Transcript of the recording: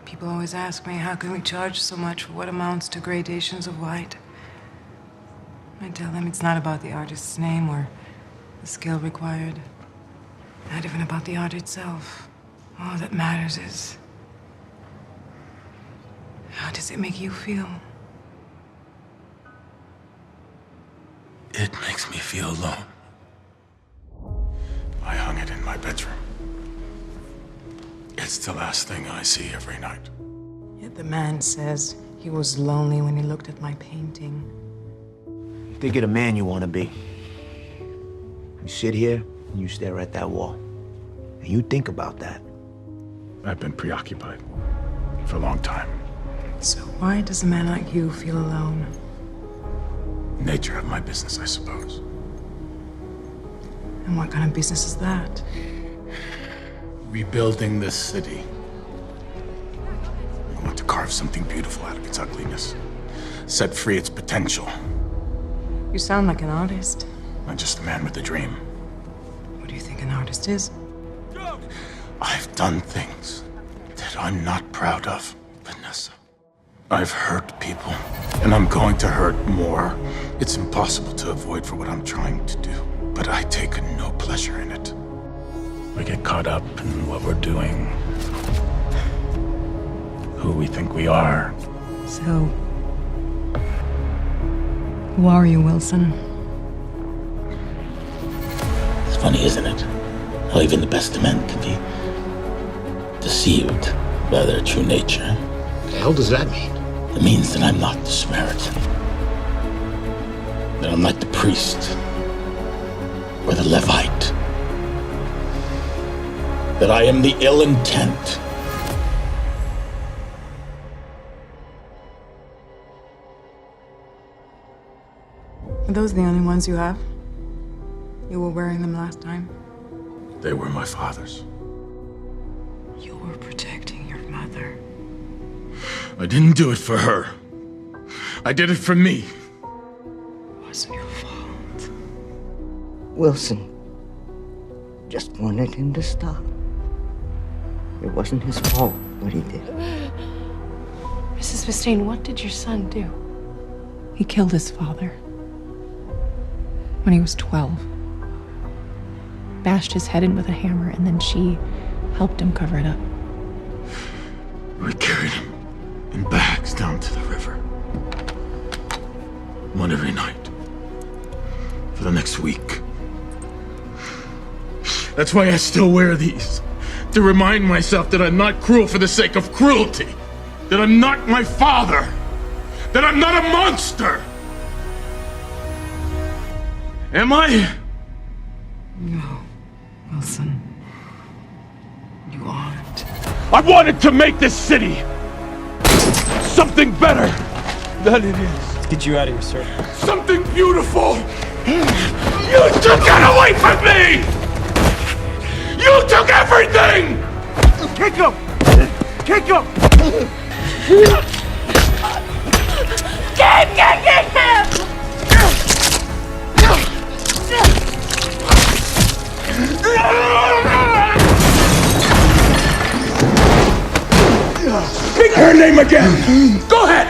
People always ask me, how can we charge so much for what amounts to gradations of white? I tell them it's not about the artist's name or the skill required. Not even about the art itself. All that matters is, how does it make you feel? It makes me feel alone. I hung it in my bedroom. It's the last thing I see every night. Yet the man says he was lonely when he looked at my painting. Think of the man you want to be. You sit here and you stare at that wall. And you think about that. I've been preoccupied for a long time. So why does a man like you feel alone? Nature of my business, I suppose. And what kind of business is that? Rebuilding this city. I want to carve something beautiful out of its ugliness. Set free its potential. You sound like an artist. I'm just a man with a dream. What do you think an artist is? I've done things that I'm not proud of, Vanessa. I've hurt people, and I'm going to hurt more. It's impossible to avoid for what I'm trying to do, but I take no pleasure in it. We get caught up in what we're doing, who we think we are. So, who are you, Wilson? It's funny, isn't it? How even the best of men can be deceived by their true nature. What the hell does that mean? It means that I'm not the Samaritan. That I'm like the priest or the Levite. That I am the ill intent. Are those the only ones you have? You were wearing them last time? They were my father's. You were protecting your mother. I didn't do it for her. I did it for me. It wasn't your fault. Wilson just wanted him to stop. It wasn't his fault what he did. Mrs. Mustaine, what did your son do? He killed his father when he was 12. Bashed his head in with a hammer, and then she helped him cover it up. We carried him in bags down to the river. One every night. For the next week. That's why I still wear these. To remind myself that I'm not cruel for the sake of cruelty. That I'm not my father. That I'm not a monster. Am I? No, Wilson. You aren't. I wanted to make this city something better than it is. Let's get you out of here, sir. Something beautiful. You took it away from me! You took everything! Kick him! Kick him! Keep kicking him! Pick her name again! Go ahead!